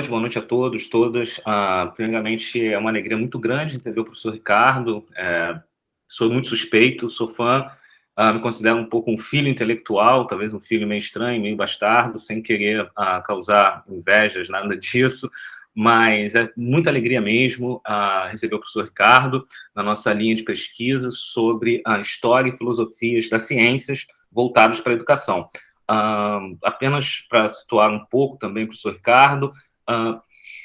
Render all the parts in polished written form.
boa noite a todos, todas. Primeiramente, é uma alegria muito grande receber o professor Ricardo. Sou muito suspeito, sou fã, me considero um pouco um filho intelectual, talvez um filho meio estranho, meio bastardo, sem querer causar invejas, nada disso, mas é muita alegria mesmo receber o professor Ricardo na nossa linha de pesquisa sobre a história e filosofias das ciências voltadas para a educação. Apenas para situar um pouco também, professor Ricardo,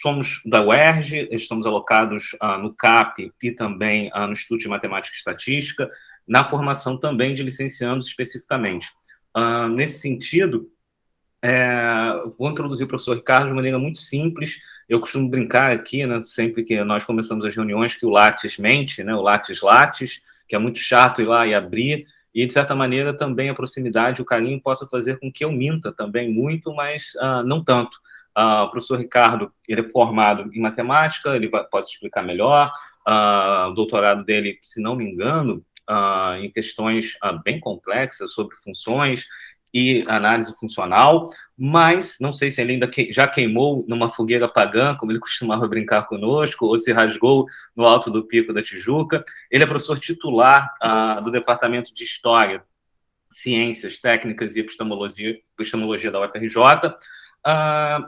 somos da UERJ, estamos alocados no CAP e também no Instituto de Matemática e Estatística, na formação também de licenciandos especificamente. Nesse sentido, vou introduzir o professor Ricardo de maneira muito simples. Eu costumo brincar aqui, né, sempre que nós começamos as reuniões, que o Lattes mente, né, o Lattes, que é muito chato ir lá e abrir, e, de certa maneira, também a proximidade, o carinho possa fazer com que eu minta também muito, mas não tanto. O professor Ricardo, ele é formado em matemática, ele pode explicar melhor. O doutorado dele, se não me engano, em questões bem complexas sobre funções e análise funcional, mas não sei se ele ainda já queimou numa fogueira pagã, como ele costumava brincar conosco, ou se rasgou no alto do Pico da Tijuca. Ele é professor titular do Departamento de História, Ciências Técnicas e Epistemologia da UFRJ,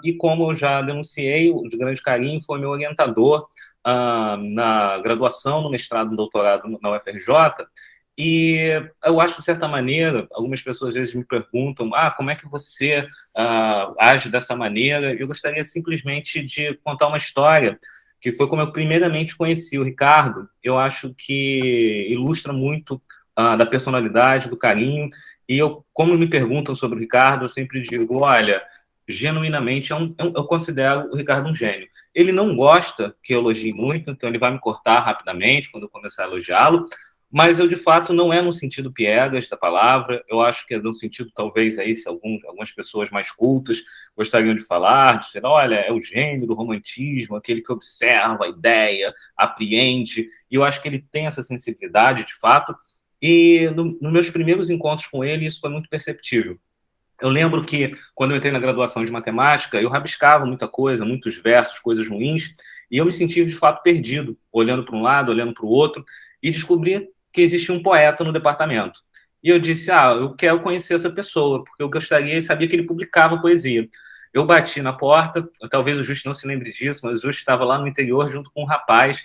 e como eu já denunciei, de grande carinho, foi meu orientador na graduação, no mestrado, no doutorado na UFRJ. E eu acho, de certa maneira, algumas pessoas às vezes me perguntam, como é que você age dessa maneira? Eu gostaria simplesmente de contar uma história, que foi como eu primeiramente conheci o Ricardo. Eu acho que ilustra muito da personalidade, do carinho, e como me perguntam sobre o Ricardo, eu sempre digo, olha, genuinamente, eu considero o Ricardo um gênio. Ele não gosta que eu elogie muito, então ele vai me cortar rapidamente quando eu começar a elogiá-lo, mas eu, de fato, não é no sentido piegas da palavra, eu acho que é no sentido, talvez, aí, se algumas pessoas mais cultas gostariam de falar, de dizer, olha, é o gênio do romantismo, aquele que observa a ideia, apreende, e eu acho que ele tem essa sensibilidade, de fato, e nos meus primeiros encontros com ele, isso foi muito perceptível. Eu lembro que, quando eu entrei na graduação de matemática, eu rabiscava muita coisa, muitos versos, coisas ruins, e eu me sentia, de fato, perdido, olhando para um lado, olhando para o outro, e descobri que existia um poeta no departamento. E eu disse, eu quero conhecer essa pessoa, porque eu gostaria e sabia que ele publicava poesia. Eu bati na porta, talvez o Justo não se lembre disso, mas o Justo estava lá no interior junto com um rapaz,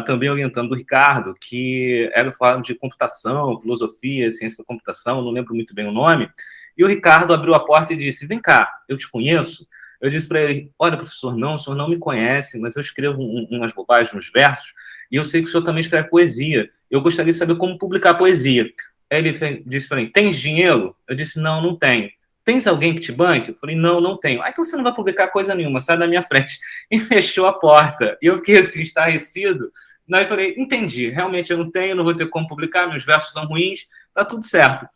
também orientando o Ricardo, que era falando de computação, filosofia, ciência da computação, não lembro muito bem o nome. E o Ricardo abriu a porta e disse, vem cá, eu te conheço? Eu disse para ele, olha, professor, não, o senhor não me conhece, mas eu escrevo umas bobagens, uns versos, e eu sei que o senhor também escreve poesia. Eu gostaria de saber como publicar poesia. Aí ele disse para mim, tens dinheiro? Eu disse, não, não tenho. Tens alguém que te banque? Eu falei, não, não tenho. Então você não vai publicar coisa nenhuma, sai da minha frente. E fechou a porta. E eu fiquei assim, estarrecido. Daí eu falei, entendi, realmente eu não tenho, não vou ter como publicar, meus versos são ruins, tá tudo certo.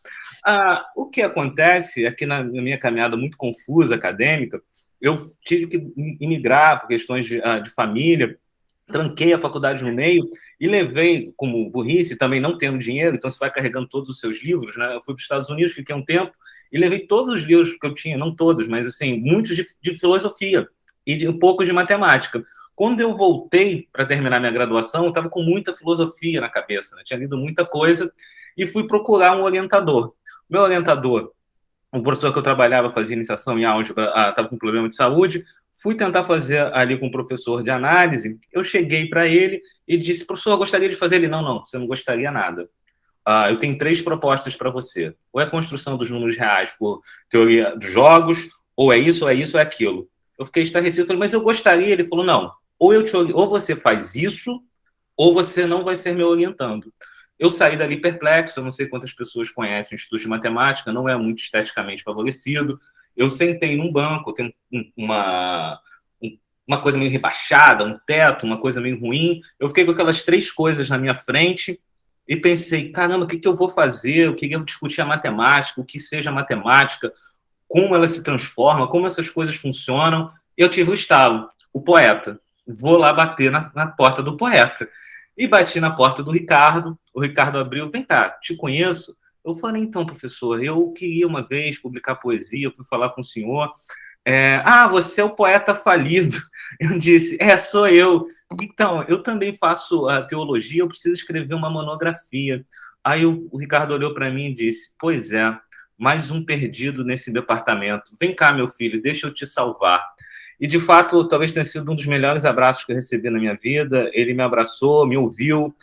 O que acontece é que na minha caminhada muito confusa acadêmica, eu tive que imigrar por questões de família, tranquei a faculdade no meio e levei, como burrice, também não tendo dinheiro, então você vai carregando todos os seus livros, né? Eu fui para os Estados Unidos, fiquei um tempo e levei todos os livros que eu tinha, não todos, mas assim, muitos de filosofia e um pouco de matemática. Quando eu voltei para terminar minha graduação, eu estava com muita filosofia na cabeça, né? Tinha lido muita coisa e fui procurar um orientador. Meu orientador, o professor que eu trabalhava, fazia iniciação em álgebra, estava com problema de saúde, fui tentar fazer ali com o professor de análise, eu cheguei para ele e disse, professor, eu gostaria de fazer. Ele, não, você não gostaria nada. Eu tenho 3 propostas para você. Ou é a construção dos números reais por teoria dos jogos, ou é isso, ou é aquilo. Eu fiquei estarrecido, falei, mas eu gostaria. Ele falou, não, ou você faz isso, ou você não vai ser meu orientando. Eu saí dali perplexo, eu não sei quantas pessoas conhecem o Instituto de Matemática, não é muito esteticamente favorecido. Eu sentei num banco, tem uma coisa meio rebaixada, um teto, uma coisa meio ruim. Eu fiquei com aquelas 3 coisas na minha frente e pensei, caramba, o que eu vou fazer? Eu queria discutir a matemática, o que seja matemática, como ela se transforma, como essas coisas funcionam. Eu tive o estalo, o poeta. Vou lá bater na porta do poeta. E bati na porta do Ricardo, o Ricardo abriu, vem cá, te conheço? Eu falei, então, professor, eu queria uma vez publicar poesia, eu fui falar com o senhor, Você é o poeta falido. Eu disse, sou eu. Então, eu também faço a teologia, eu preciso escrever uma monografia. Aí o Ricardo olhou para mim e disse, pois é, mais um perdido nesse departamento. Vem cá, meu filho, deixa eu te salvar. E, de fato, talvez tenha sido um dos melhores abraços que eu recebi na minha vida. Ele me abraçou, me ouviu,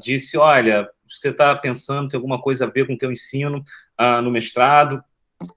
disse, olha, você está pensando, tem alguma coisa a ver com o que eu ensino no mestrado?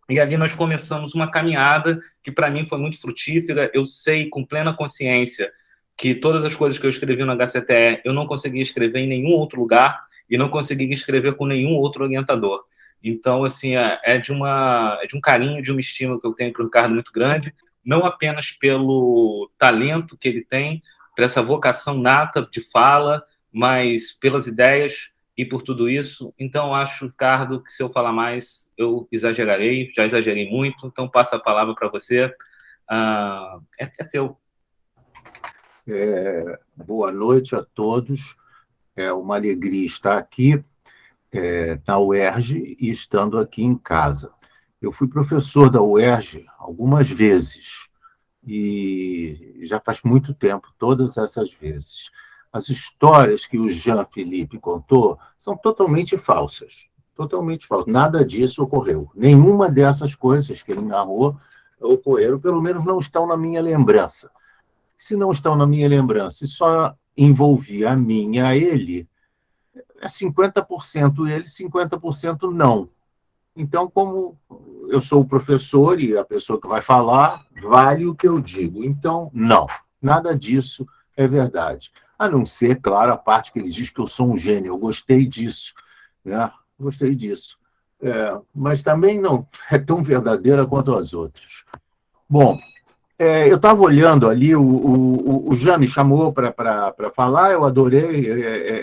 E ali nós começamos uma caminhada que, para mim, foi muito frutífera. Eu sei, com plena consciência, que todas as coisas que eu escrevi no HCTE eu não conseguia escrever em nenhum outro lugar e não conseguia escrever com nenhum outro orientador. Então, assim, é de um carinho, de uma estima que eu tenho para o Ricardo muito grande, não apenas pelo talento que ele tem, por essa vocação nata de fala, mas pelas ideias e por tudo isso. Então, acho, Ricardo, que se eu falar mais, eu exagerarei, já exagerei muito, então passo a palavra para você. É seu. Boa noite a todos. É uma alegria estar aqui na UERJ e estando aqui em casa. Eu fui professor da UERJ algumas vezes e já faz muito tempo, todas essas vezes. As histórias que o Jean-Philippe contou são totalmente falsas. Totalmente falsas. Nada disso ocorreu. Nenhuma dessas coisas que ele narrou ocorreram, pelo menos não estão na minha lembrança. Se não estão na minha lembrança e só envolvia a mim e a ele, é 50% ele, 50% não. Então, como eu sou o professor e a pessoa que vai falar, vale o que eu digo. Então, não, nada disso é verdade. A não ser, claro, a parte que ele diz que eu sou um gênio. Eu gostei disso, né? Gostei disso. Mas também não é tão verdadeira quanto as outras. Bom, eu estava olhando ali, o Jean me chamou para falar, eu adorei,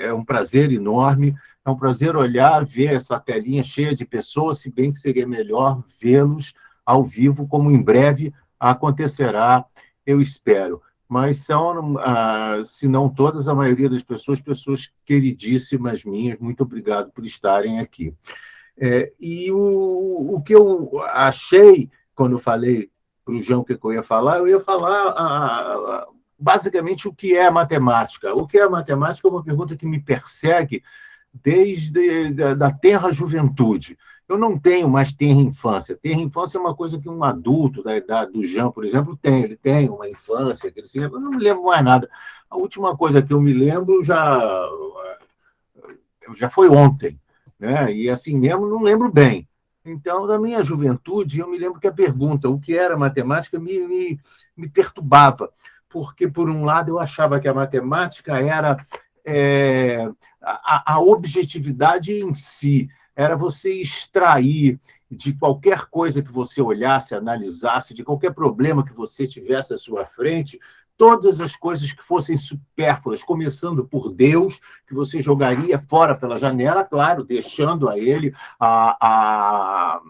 é um prazer enorme, é um prazer olhar, ver essa telinha cheia de pessoas, se bem que seria melhor vê-los ao vivo, como em breve acontecerá, eu espero. Mas são, se não todas, a maioria das pessoas queridíssimas minhas, muito obrigado por estarem aqui. E o que eu achei, quando eu falei para o João que eu ia falar basicamente o que é matemática. O que é matemática é uma pergunta que me persegue desde da tenra juventude. Eu não tenho mais tenra infância. Tenra infância é uma coisa que um adulto da idade do Jean, por exemplo, tem. Ele tem uma infância, eu não me lembro mais nada. A última coisa que eu me lembro já foi ontem, né? E assim mesmo não lembro bem. Então, da minha juventude, eu me lembro que a pergunta, o que era matemática, me perturbava, porque, por um lado, eu achava que a matemática era a objetividade em si, era você extrair de qualquer coisa que você olhasse, analisasse, de qualquer problema que você tivesse à sua frente, todas as coisas que fossem supérfluas, começando por Deus, que você jogaria fora pela janela, claro, deixando a ele a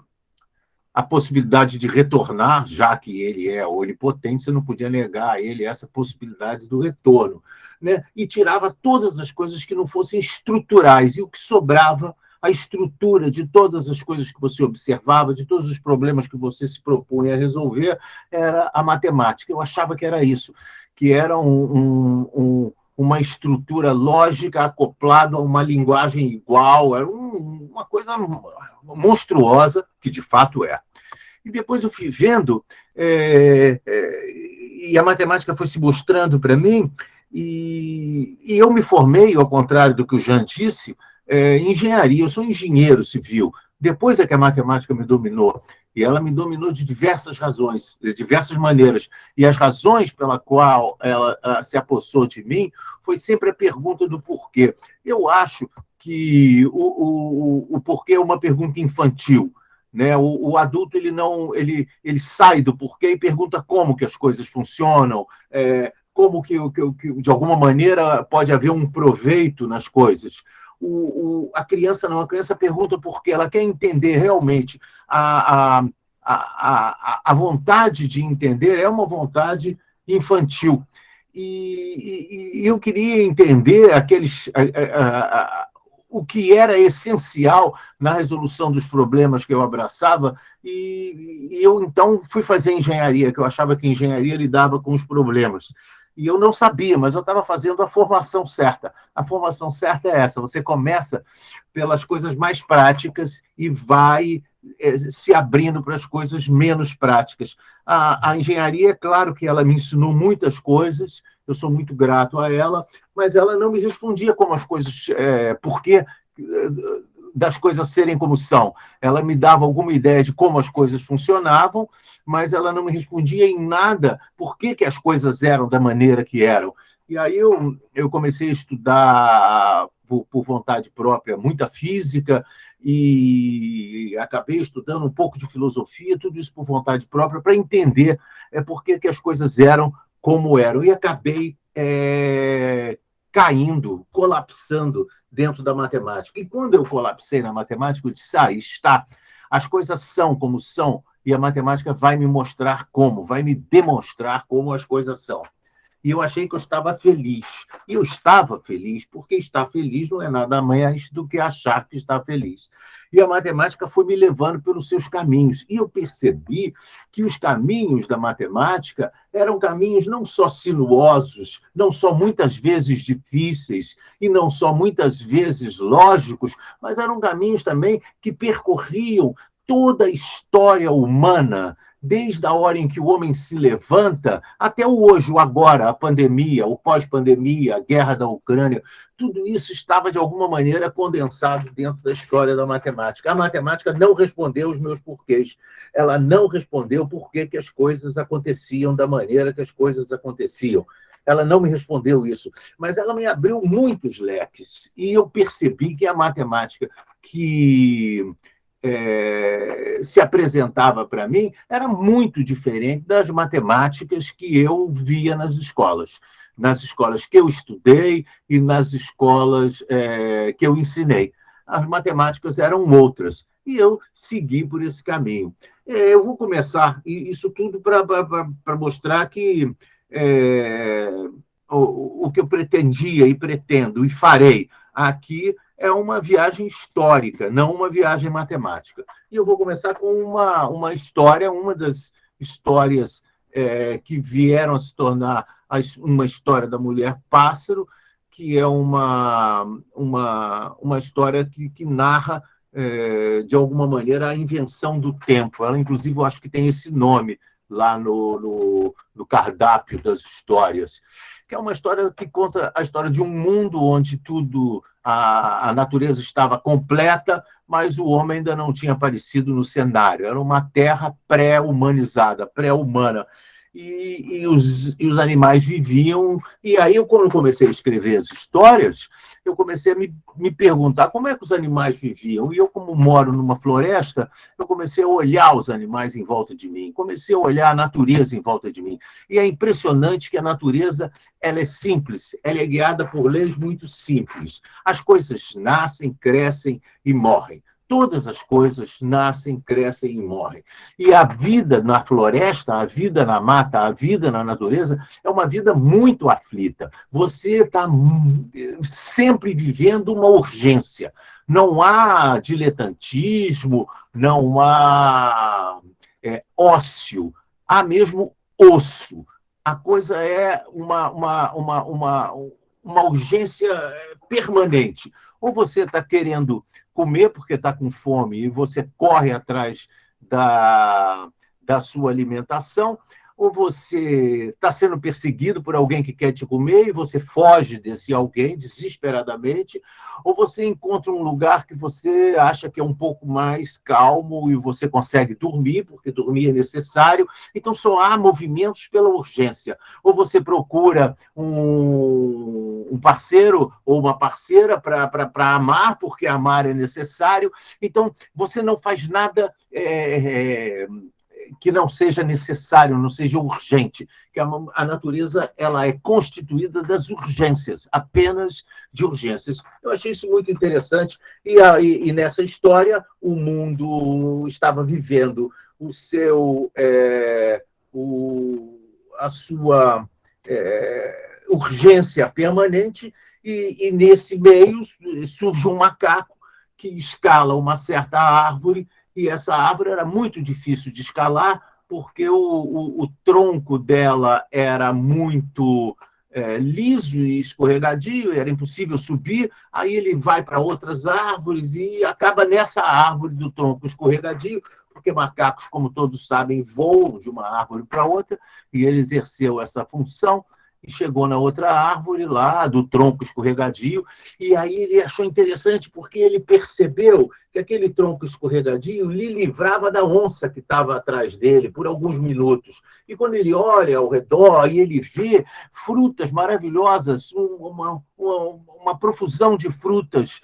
possibilidade de retornar, já que ele é onipotente, você não podia negar a ele essa possibilidade do retorno, né? E tirava todas as coisas que não fossem estruturais, e o que sobrava, a estrutura de todas as coisas que você observava, de todos os problemas que você se propunha a resolver, era a matemática. Eu achava que era isso, que era uma estrutura lógica acoplada a uma linguagem igual, era uma coisa monstruosa, que de fato é. E depois eu fui vendo, e a matemática foi se mostrando para mim, e eu me formei, ao contrário do que o Jean disse, em engenharia. Eu sou engenheiro civil. Depois é que a matemática me dominou. E ela me dominou de diversas razões, de diversas maneiras. E as razões pela qual ela se apossou de mim foi sempre a pergunta do porquê. Eu acho que o porquê é uma pergunta infantil, né? O adulto ele sai do porquê e pergunta como que as coisas funcionam, como que de alguma maneira pode haver um proveito nas coisas. A criança não, a criança pergunta porque ela quer entender realmente a vontade de entender é uma vontade infantil. E eu queria entender o que era essencial na resolução dos problemas que eu abraçava, e eu, então, fui fazer engenharia, que eu achava que engenharia lidava com os problemas. E eu não sabia, mas eu estava fazendo a formação certa. A formação certa é essa: você começa pelas coisas mais práticas e vai se abrindo para as coisas menos práticas. A engenharia, é claro que ela me ensinou muitas coisas, eu sou muito grato a ela, mas ela não me respondia como as coisas, por que das coisas serem como são. Ela me dava alguma ideia de como as coisas funcionavam, mas ela não me respondia em nada por que as coisas eram da maneira que eram. E aí eu comecei a estudar, por vontade própria, muita física, e acabei estudando um pouco de filosofia, tudo isso por vontade própria, para entender por que as coisas eram como eram. E acabei caindo, colapsando dentro da matemática. E quando eu colapsei na matemática, eu disse, está, as coisas são como são, e a matemática vai me mostrar como, vai me demonstrar como as coisas são. E eu achei que eu estava feliz. E eu estava feliz, porque estar feliz não é nada mais do que achar que está feliz. E a matemática foi me levando pelos seus caminhos. E eu percebi que os caminhos da matemática eram caminhos não só sinuosos, não só muitas vezes difíceis, e não só muitas vezes lógicos, mas eram caminhos também que percorriam toda a história humana, desde a hora em que o homem se levanta até o hoje, o agora, a pandemia, o pós-pandemia, a guerra da Ucrânia, tudo isso estava, de alguma maneira, condensado dentro da história da matemática. A matemática não respondeu os meus porquês. Ela não respondeu por que as coisas aconteciam da maneira que as coisas aconteciam. Ela não me respondeu isso, mas ela me abriu muitos leques. E eu percebi que a matemática que se apresentava para mim era muito diferente das matemáticas que eu via nas escolas que eu estudei e nas escolas que eu ensinei. As matemáticas eram outras, e eu segui por esse caminho. Eu vou começar isso tudo para mostrar que o que eu pretendia e pretendo e farei aqui é uma viagem histórica, não uma viagem matemática. E eu vou começar com uma história, uma das histórias que vieram a se tornar uma história da mulher pássaro, que é uma história que narra, de alguma maneira, a invenção do tempo. Ela, inclusive, eu acho que tem esse nome lá no cardápio das histórias, que é uma história que conta a história de um mundo onde a natureza estava completa, mas o homem ainda não tinha aparecido no cenário. Era uma terra pré-humanizada, pré-humana. E os animais viviam. E aí, quando eu comecei a escrever as histórias, eu comecei a me perguntar como é que os animais viviam. E eu, como moro numa floresta, eu comecei a olhar os animais em volta de mim, comecei a olhar a natureza em volta de mim. E é impressionante que a natureza, ela é simples, ela é guiada por leis muito simples. As coisas nascem, crescem e morrem. Todas as coisas nascem, crescem e morrem. E a vida na floresta, a vida na mata, a vida na natureza é uma vida muito aflita. Você está sempre vivendo uma urgência. Não há diletantismo, não há ócio, há mesmo osso. A coisa é uma urgência permanente. Ou você está querendo comer porque está com fome e você corre atrás da sua alimentação, ou você está sendo perseguido por alguém que quer te comer e você foge desse alguém desesperadamente, ou você encontra um lugar que você acha que é um pouco mais calmo e você consegue dormir, porque dormir é necessário. Então, só há movimentos pela urgência. Ou você procura um parceiro ou uma parceira para amar, porque amar é necessário. Então, você não faz nada que não seja necessário, não seja urgente, que a natureza ela é constituída das urgências, apenas de urgências. Eu achei isso muito interessante, e nessa história o mundo estava vivendo a sua urgência permanente, e nesse meio surge um macaco que escala uma certa árvore, e essa árvore era muito difícil de escalar, porque o tronco dela era muito liso e escorregadio, era impossível subir. Aí ele vai para outras árvores e acaba nessa árvore do tronco escorregadio, porque macacos, como todos sabem, voam de uma árvore para outra, e ele exerceu essa função e chegou na outra árvore lá, do tronco escorregadio, e aí ele achou interessante porque ele percebeu que aquele tronco escorregadio lhe livrava da onça que estava atrás dele por alguns minutos. E quando ele olha ao redor e ele vê frutas maravilhosas, uma profusão de frutas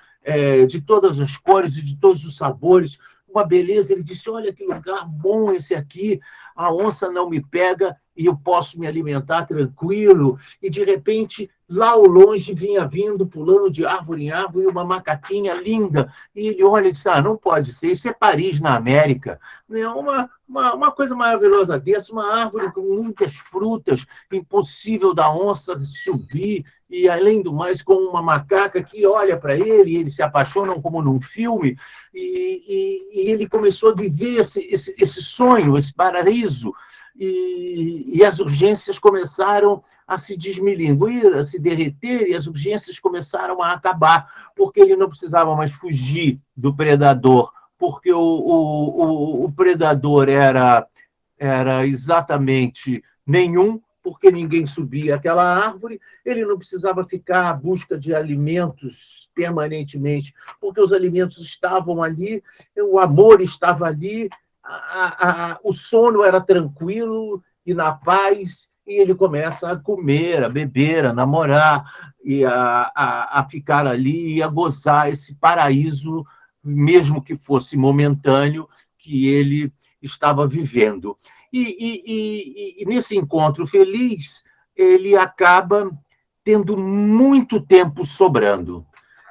de todas as cores e de todos os sabores, uma beleza, ele disse, olha que lugar bom esse aqui, a onça não me pega e eu posso me alimentar tranquilo. E, de repente, lá ao longe vinha vindo, pulando de árvore em árvore, uma macaquinha linda. E ele olha e diz, não pode ser, isso é Paris, na América. Uma coisa maravilhosa dessa, uma árvore com muitas frutas, impossível da onça subir, e, além do mais, com uma macaca que olha para ele, e eles se apaixonam como num filme, e ele começou a viver esse sonho, esse paraíso, e as urgências começaram a se desmilinguir, a se derreter, e as urgências começaram a acabar, porque ele não precisava mais fugir do predador, porque o predador era exatamente nenhum, porque ninguém subia aquela árvore, ele não precisava ficar à busca de alimentos permanentemente, porque os alimentos estavam ali, o amor estava ali, o sono era tranquilo e na paz, e ele começa a comer, a beber, a namorar, e a ficar ali e a gozar esse paraíso, mesmo que fosse momentâneo, que ele estava vivendo. E nesse encontro feliz, ele acaba tendo muito tempo sobrando.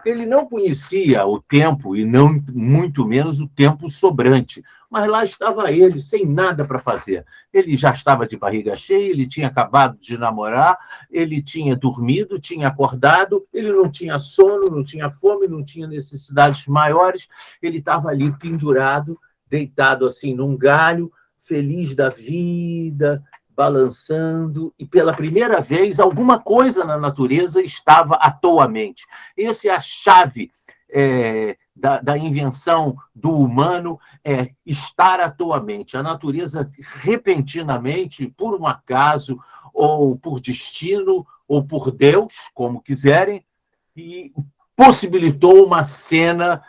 Ele não conhecia o tempo, e não muito menos o tempo sobrante, mas lá estava ele, sem nada para fazer. Ele já estava de barriga cheia, ele tinha acabado de namorar, ele tinha dormido, tinha acordado, ele não tinha sono, não tinha fome, não tinha necessidades maiores, ele estava ali pendurado, deitado assim num galho, feliz da vida, balançando, e pela primeira vez alguma coisa na natureza estava atoamente. Essa é a chave da invenção do humano, estar atoamente. A natureza, repentinamente, por um acaso, ou por destino, ou por Deus, como quiserem, e possibilitou uma cena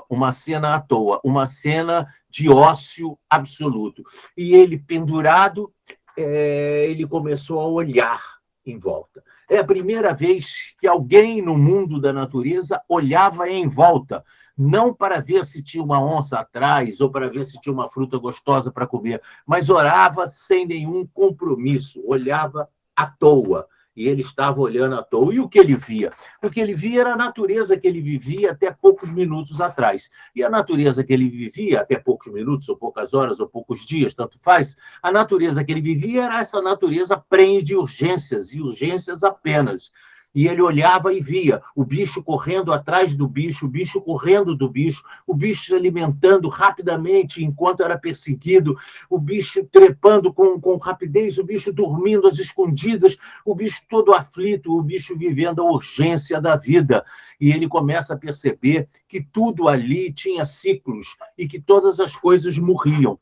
uma cena de ócio absoluto. E ele, pendurado, ele começou a olhar em volta. É a primeira vez que alguém no mundo da natureza olhava em volta, não para ver se tinha uma onça atrás ou para ver se tinha uma fruta gostosa para comer, mas orava sem nenhum compromisso, olhava à toa. E ele estava olhando à toa. E o que ele via? O que ele via era a natureza que ele vivia até poucos minutos atrás. E a natureza que ele vivia até poucos minutos, ou poucas horas, ou poucos dias, tanto faz, a natureza que ele vivia era essa natureza prenhe de urgências, e urgências apenas. E ele olhava e via o bicho correndo atrás do bicho, o bicho correndo do bicho, o bicho se alimentando rapidamente enquanto era perseguido, o bicho trepando com rapidez, o bicho dormindo às escondidas, o bicho todo aflito, o bicho vivendo a urgência da vida. E ele começa a perceber que tudo ali tinha ciclos e que todas as coisas morriam,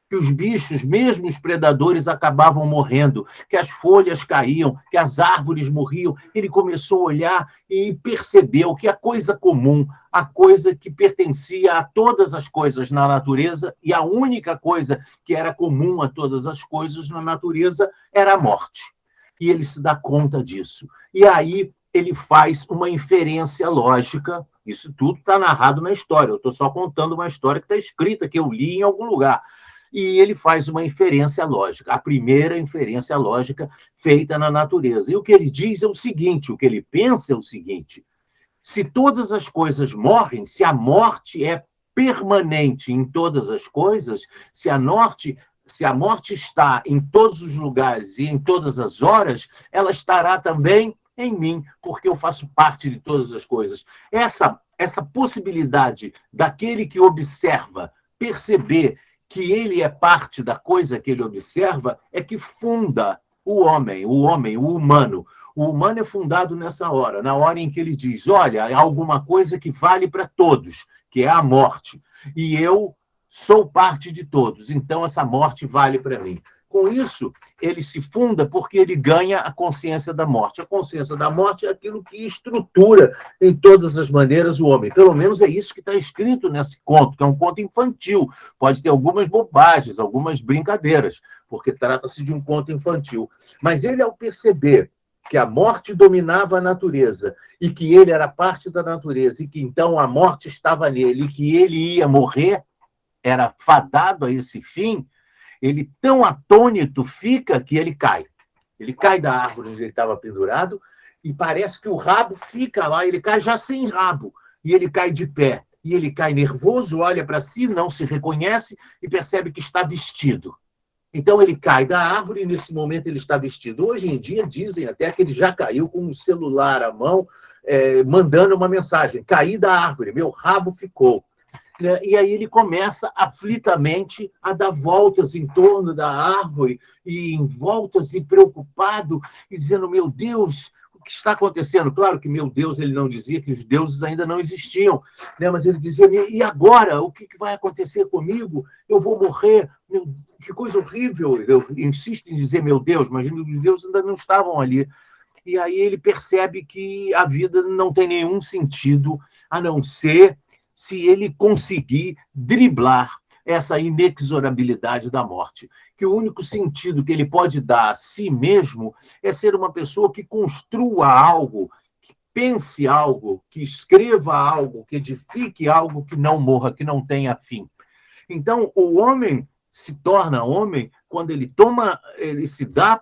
que os bichos, mesmo os predadores, acabavam morrendo, que as folhas caíam, que as árvores morriam. Ele começou a olhar e percebeu que a coisa comum, a coisa que pertencia a todas as coisas na natureza, e a única coisa que era comum a todas as coisas na natureza, era a morte. E ele se dá conta disso. E aí ele faz uma inferência lógica. Isso tudo está narrado na história. Eu estou só contando uma história que está escrita, que eu li em algum lugar. E ele faz uma inferência lógica, a primeira inferência lógica feita na natureza. E o que ele diz é o seguinte, o que ele pensa é o seguinte: se todas as coisas morrem, se a morte é permanente em todas as coisas, se a morte está em todos os lugares e em todas as horas, ela estará também em mim, porque eu faço parte de todas as coisas. Essa possibilidade daquele que observa perceber que ele é parte da coisa que ele observa é que funda o homem, o humano. O humano é fundado nessa hora, na hora em que ele diz, olha, há alguma coisa que vale para todos, que é a morte. E eu sou parte de todos, então essa morte vale para mim. Com isso, ele se funda porque ele ganha a consciência da morte. A consciência da morte é aquilo que estrutura, em todas as maneiras, o homem. Pelo menos é isso que está escrito nesse conto, que é um conto infantil. Pode ter algumas bobagens, algumas brincadeiras, porque trata-se de um conto infantil. Mas ele, ao perceber que a morte dominava a natureza e que ele era parte da natureza e que então a morte estava nele e que ele ia morrer, era fadado a esse fim, ele tão atônito fica que ele cai. Ele cai da árvore onde ele estava pendurado e parece que o rabo fica lá, ele cai já sem rabo, e ele cai de pé. E ele cai nervoso, olha para si, não se reconhece e percebe que está vestido. Então ele cai da árvore e nesse momento ele está vestido. Hoje em dia dizem até que ele já caiu com um celular à mão, mandando uma mensagem: caí da árvore, meu rabo ficou. E aí ele começa aflitamente a dar voltas em torno da árvore, e em voltas e preocupado, e dizendo, meu Deus, o que está acontecendo? Claro que, meu Deus, ele não dizia que os deuses ainda não existiam, né? Mas ele dizia, e agora? O que vai acontecer comigo? Eu vou morrer? Que coisa horrível! Eu insisto em dizer, meu Deus, mas os deuses ainda não estavam ali. E aí ele percebe que a vida não tem nenhum sentido, a não ser se ele conseguir driblar essa inexorabilidade da morte. Que o único sentido que ele pode dar a si mesmo é ser uma pessoa que construa algo, que pense algo, que escreva algo, que edifique algo que não morra, que não tenha fim. Então, o homem se torna homem quando ele se dá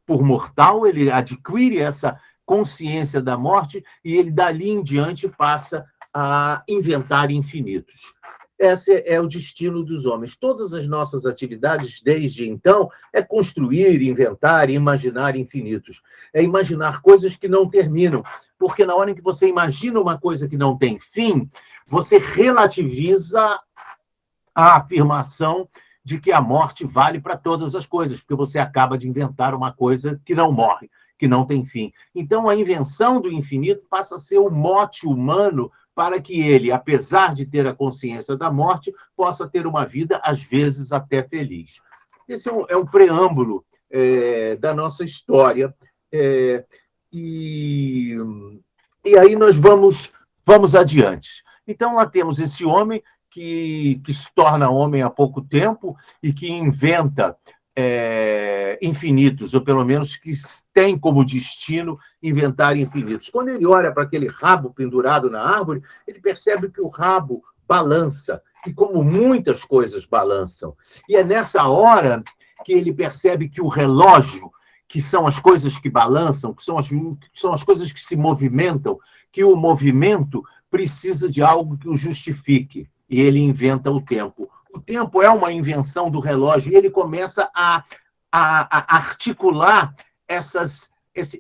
por mortal, ele adquire essa consciência da morte e ele, dali em diante, passa a inventar infinitos. Esse é o destino dos homens. Todas as nossas atividades, desde então, é construir, inventar e imaginar infinitos. É imaginar coisas que não terminam. Porque na hora em que você imagina uma coisa que não tem fim, você relativiza a afirmação de que a morte vale para todas as coisas, porque você acaba de inventar uma coisa que não morre, que não tem fim. Então, a invenção do infinito passa a ser o mote humano para que ele, apesar de ter a consciência da morte, possa ter uma vida, às vezes, até feliz. Esse é um preâmbulo da nossa história. E aí nós vamos adiante. Então, lá temos esse homem que se torna homem há pouco tempo e que inventa infinitos, ou pelo menos que tem como destino inventar infinitos. Quando ele olha para aquele rabo pendurado na árvore, ele percebe que o rabo balança, e como muitas coisas balançam. E é nessa hora que ele percebe que o relógio, que são as coisas que balançam, que são as coisas que se movimentam, que o movimento precisa de algo que o justifique. E ele inventa o tempo. O tempo é uma invenção do relógio, e ele começa a articular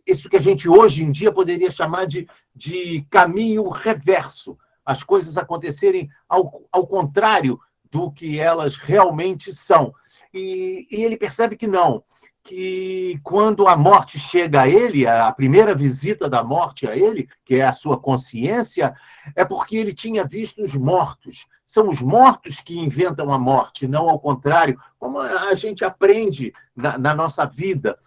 isso que a gente hoje em dia poderia chamar de caminho reverso. As coisas acontecerem ao contrário do que elas realmente são. E ele percebe que não, que quando a morte chega a ele, a primeira visita da morte a ele, que é a sua consciência, é porque ele tinha visto os mortos. São os mortos que inventam a morte, não ao contrário, como a gente aprende na nossa vida.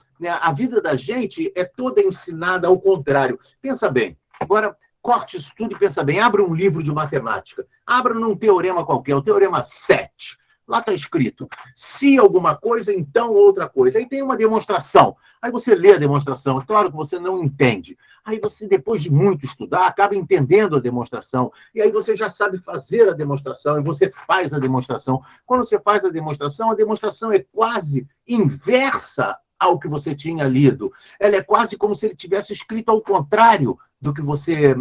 A vida da gente é toda ensinada ao contrário. Pensa bem, agora corte isso tudo e pensa bem, abra um livro de matemática, abra num teorema qualquer, o teorema 7. Lá está escrito, se alguma coisa, então outra coisa. Aí tem uma demonstração. Aí você lê a demonstração. É claro que você não entende. Aí você, depois de muito estudar, acaba entendendo a demonstração. E aí você já sabe fazer a demonstração e você faz a demonstração. Quando você faz a demonstração é quase inversa ao que você tinha lido. Ela é quase como se ele tivesse escrito ao contrário do que você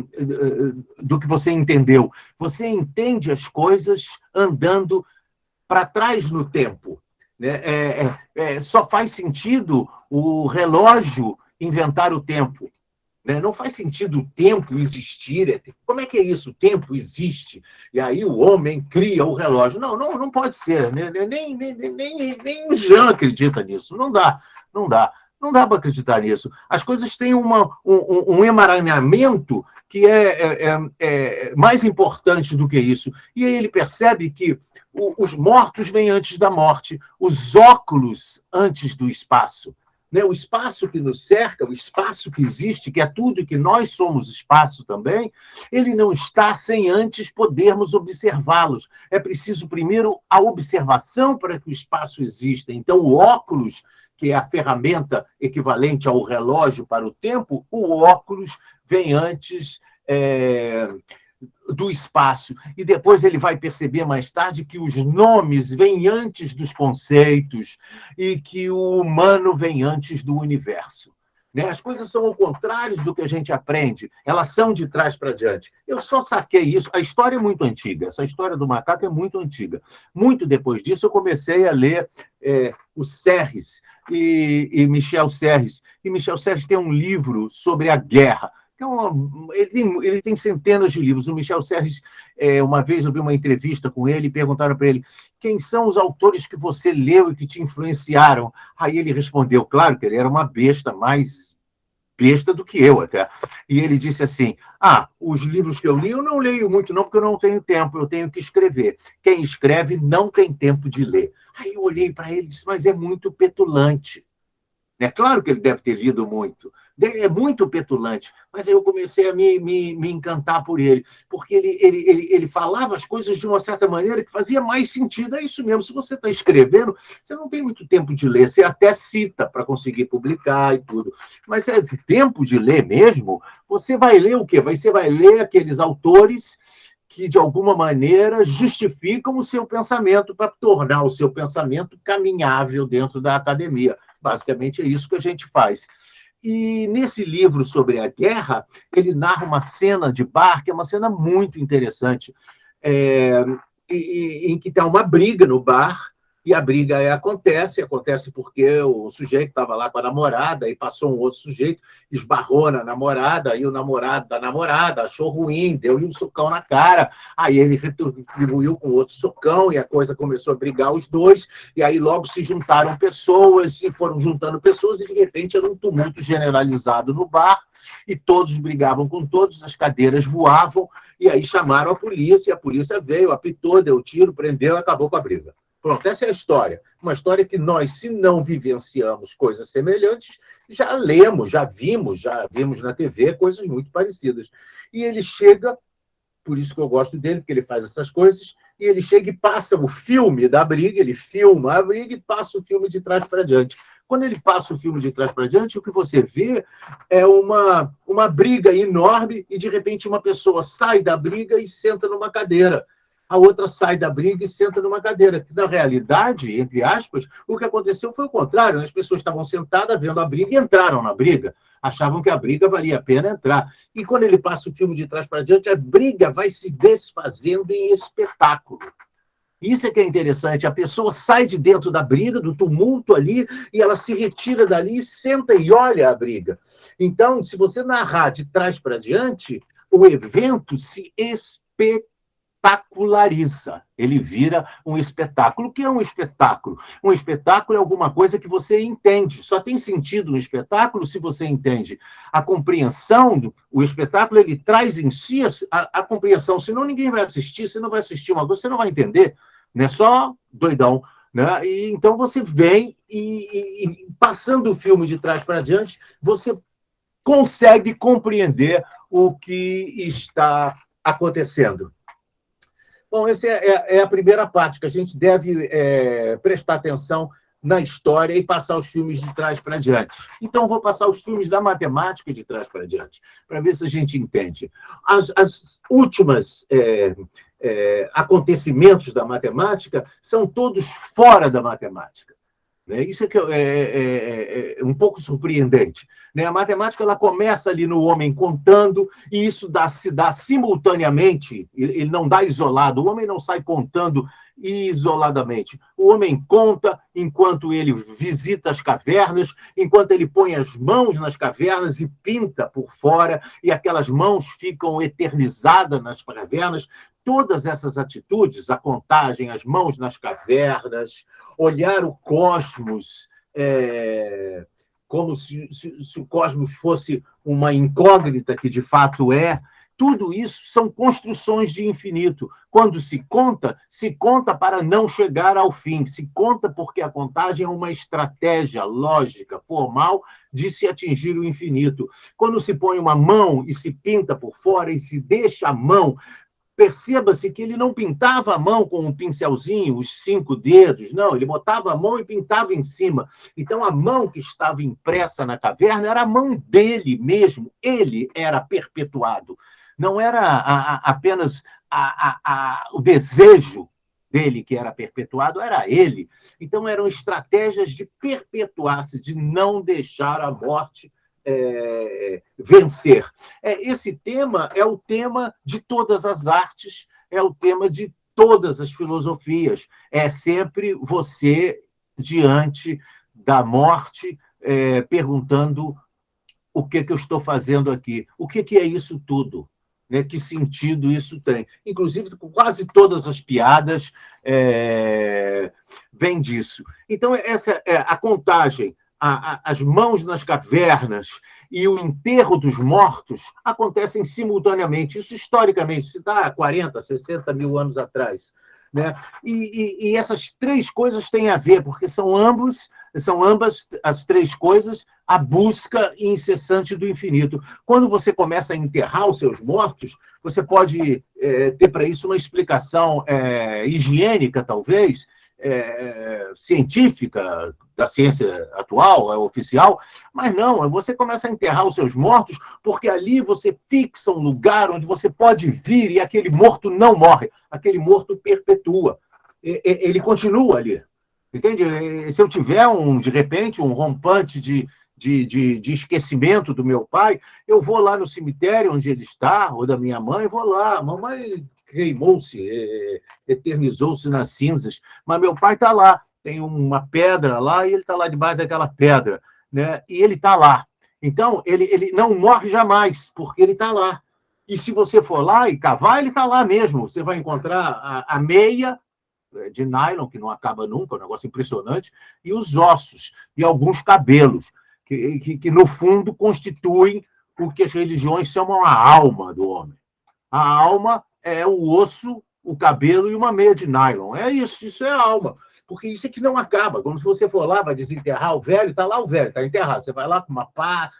entendeu. Você entende as coisas andando para trás no tempo. Só faz sentido o relógio inventar o tempo. né? Não faz sentido o tempo existir. Como é que é isso? O tempo existe, e aí o homem cria o relógio. Não pode ser. Né? Nem o Jean acredita nisso. Não dá, não dá. Não dá para acreditar nisso. As coisas têm um emaranhamento que é mais importante do que isso. E aí ele percebe que os mortos vêm antes da morte, os óculos antes do espaço. Né? O espaço que nos cerca, o espaço que existe, que é tudo e que nós somos espaço também, ele não está sem antes podermos observá-los. É preciso, primeiro, a observação para que o espaço exista. Então, o óculos, que é a ferramenta equivalente ao relógio para o tempo, o óculos vem antes do espaço. E depois ele vai perceber mais tarde que os nomes vêm antes dos conceitos e que o humano vem antes do universo. Né? As coisas são ao contrário do que a gente aprende, elas são de trás para diante. Eu só saquei isso. A história é muito antiga, essa história do macaco é muito antiga. Muito depois disso, eu comecei a ler o Serres e Michel Serres. E Michel Serres tem um livro sobre a guerra. Ele tem centenas de livros. O Michel Serres, uma vez eu vi uma entrevista com ele e perguntaram para ele quem são os autores que você leu e que te influenciaram. Aí ele respondeu, claro que ele era uma besta, mais besta do que eu até. E ele disse assim, os livros que eu li, eu não leio muito não, porque eu não tenho tempo, eu tenho que escrever. Quem escreve não tem tempo de ler. Aí eu olhei para ele e disse, mas é muito petulante. É claro que ele deve ter lido muito. É muito petulante, mas aí eu comecei a me encantar por ele, porque ele falava as coisas de uma certa maneira que fazia mais sentido. É isso mesmo, se você está escrevendo, você não tem muito tempo de ler, você até cita para conseguir publicar e tudo, mas é tempo de ler mesmo, você vai ler o quê? Você vai ler aqueles autores que, de alguma maneira, justificam o seu pensamento para tornar o seu pensamento caminhável dentro da academia. Basicamente é isso que a gente faz. E nesse livro sobre a guerra, ele narra uma cena de bar, que é uma cena muito interessante, em que tem uma briga no bar, e a briga acontece porque o sujeito estava lá com a namorada, e passou um outro sujeito, esbarrou na namorada, e o namorado da namorada achou ruim, deu-lhe um socão na cara, aí ele retribuiu com outro socão, e a coisa começou a brigar os dois, e aí logo se juntaram pessoas, e foram juntando pessoas, e de repente era um tumulto generalizado no bar, e todos brigavam com todos, as cadeiras voavam, e aí chamaram a polícia veio, apitou, deu tiro, prendeu e acabou com a briga. Pronto, essa é a história. Uma história que nós, se não vivenciamos coisas semelhantes, já lemos, já vimos na TV coisas muito parecidas. E ele chega, por isso que eu gosto dele, porque ele faz essas coisas, e ele chega e passa o filme da briga, ele filma a briga e passa o filme de trás para diante. Quando ele passa o filme de trás para diante, o que você vê é uma briga enorme e, de repente, uma pessoa sai da briga e senta numa cadeira. A outra sai da briga e senta numa cadeira. Na realidade, entre aspas, o que aconteceu foi o contrário. As pessoas estavam sentadas vendo a briga e entraram na briga. Achavam que a briga valia a pena entrar. E quando ele passa o filme de trás para diante, a briga vai se desfazendo em espetáculo. Isso é que é interessante. A pessoa sai de dentro da briga, do tumulto ali, e ela se retira dali, senta e olha a briga. Então, se narrar de trás para diante, o evento se espetaculariza. Ele vira um espetáculo. O que é um espetáculo? Um espetáculo é alguma coisa que você entende. Só tem sentido um espetáculo se você entende. A compreensão, o espetáculo, ele traz em si a compreensão. Senão ninguém vai assistir. Você não vai assistir uma coisa, você não vai entender. Né? Só doidão. Né? E, então você vem e passando o filme de trás para diante, você consegue compreender o que está acontecendo. Bom, essa é a primeira parte, que a gente deve prestar atenção na história e passar os filmes de trás para diante. Então, vou passar os filmes da matemática de trás para diante, para ver se a gente entende. As últimas acontecimentos da matemática são todos fora da matemática. né? Isso é, que é um pouco surpreendente, né? A matemática ela começa ali no homem contando, e isso se dá simultaneamente, ele não dá isolado, o homem não sai contando isoladamente. O homem conta enquanto ele visita as cavernas, enquanto ele põe as mãos nas cavernas e pinta por fora, e aquelas mãos ficam eternizadas nas cavernas. Todas essas atitudes, a contagem, as mãos nas cavernas, olhar o cosmos como se o cosmos fosse uma incógnita, que de fato é, tudo isso são construções de infinito. Quando se conta para não chegar ao fim, se conta porque a contagem é uma estratégia lógica, formal, de se atingir o infinito. Quando se põe uma mão e se pinta por fora e se deixa a mão, perceba-se que ele não pintava a mão com um pincelzinho, os 5 dedos, não, ele botava a mão e pintava em cima. Então, a mão que estava impressa na caverna era a mão dele mesmo, ele era perpetuado. Não era apenas o desejo dele que era perpetuado, era ele. Então, eram estratégias de perpetuar-se, de não deixar a morte vencer. Esse tema é o tema de todas as artes, é o tema de todas as filosofias. É sempre você diante da morte, perguntando o que eu estou fazendo aqui, o que é isso tudo, né? Que sentido isso tem? Inclusive, quase todas as piadas vêm disso. Então, essa é a contagem. As mãos nas cavernas e o enterro dos mortos acontecem simultaneamente. Isso, historicamente, se dá há 40, 60 mil anos atrás, né? E essas três coisas têm a ver, porque são ambas as três coisas a busca incessante do infinito. Quando você começa a enterrar os seus mortos, você pode ter para isso uma explicação higiênica, talvez, científica, da ciência atual, oficial, mas não, você começa a enterrar os seus mortos porque ali você fixa um lugar onde você pode vir e aquele morto não morre, aquele morto perpetua, ele continua ali, entende? Se eu tiver, de repente, um rompante de esquecimento do meu pai, eu vou lá no cemitério onde ele está, ou da minha mãe, vou lá, mamãe queimou-se, eternizou-se nas cinzas, mas meu pai está lá, tem uma pedra lá e ele está lá debaixo daquela pedra, né? E ele está lá. Então, ele não morre jamais, porque ele está lá. E se você for lá e cavar, ele está lá mesmo. Você vai encontrar a meia de nylon, que não acaba nunca, é um negócio impressionante, e os ossos, e alguns cabelos, que no fundo constituem o que as religiões chamam a alma do homem. A alma é o osso, o cabelo e uma meia de nylon. É isso é a alma. Porque isso é que não acaba. Quando você for lá, vai desenterrar o velho, está lá o velho, está enterrado. Você vai lá com uma pá,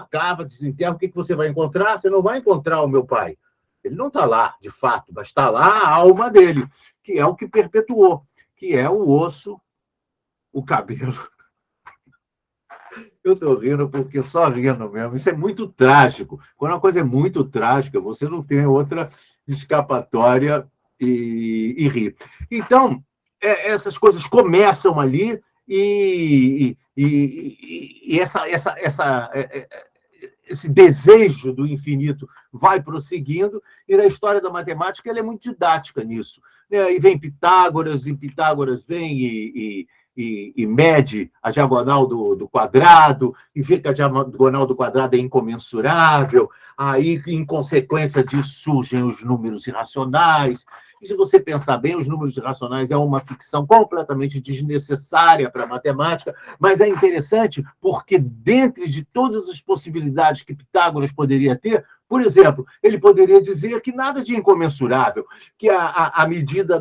cava, desenterra. O que você vai encontrar? Você não vai encontrar o meu pai. Ele não está lá, de fato, mas está lá a alma dele, que é o que perpetuou, que é o osso, o cabelo. Eu estou rindo porque só rindo mesmo. Isso é muito trágico. Quando uma coisa é muito trágica, você não tem outra escapatória e rir. Então, essas coisas começam ali e esse desejo do infinito vai prosseguindo, e na história da matemática ela é muito didática nisso. E vem Pitágoras, e Pitágoras vem e mede a diagonal do quadrado, e vê que a diagonal do quadrado é incomensurável, aí, em consequência disso, surgem os números irracionais. E se você pensar bem, os números irracionais é uma ficção completamente desnecessária para a matemática, mas é interessante porque, dentre de todas as possibilidades que Pitágoras poderia ter, por exemplo, ele poderia dizer que nada de incomensurável, que a medida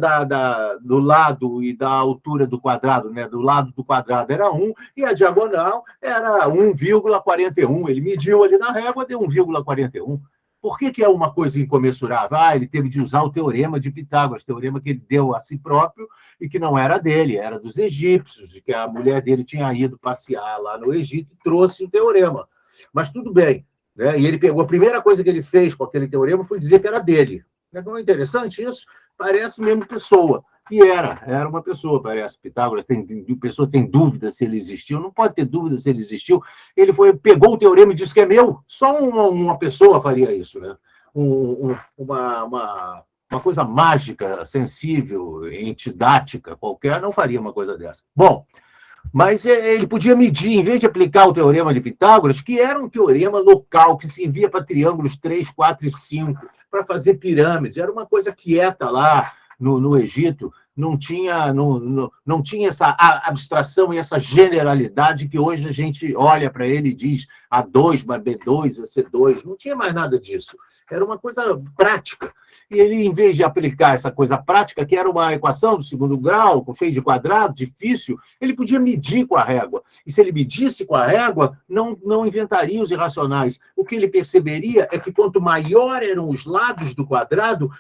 do lado e da altura do quadrado, né, do lado do quadrado era 1, e a diagonal era 1,41. Ele mediu ali na régua, deu 1,41. Por que é uma coisa incomensurável? Ele teve de usar o teorema de Pitágoras, teorema que ele deu a si próprio e que não era dele, era dos egípcios, e que a mulher dele tinha ido passear lá no Egito e trouxe o teorema. Mas tudo bem, né? E ele pegou, a primeira coisa que ele fez com aquele teorema foi dizer que era dele. Não é interessante isso? parece mesmo pessoa. E era uma pessoa, parece. Pitágoras pessoa tem dúvida se ele existiu, não pode ter dúvida se ele existiu. Ele pegou o teorema e disse que é meu. Só uma pessoa faria isso, né? Uma coisa mágica, sensível, entidática, qualquer, não faria uma coisa dessa. Bom, mas ele podia medir, em vez de aplicar o teorema de Pitágoras, que era um teorema local, que se envia para triângulos 3, 4 e 5, para fazer pirâmides. Era uma coisa quieta lá no Egito, não tinha essa abstração e essa generalidade que hoje a gente olha para ele e diz A2 mais B2 é C2. Não tinha mais nada disso. Era uma coisa prática. E ele, em vez de aplicar essa coisa prática, que era uma equação do segundo grau, cheio de quadrado, difícil, ele podia medir com a régua. E se ele medisse com a régua, não inventaria os irracionais. O que ele perceberia é que quanto maior eram os lados do quadrado,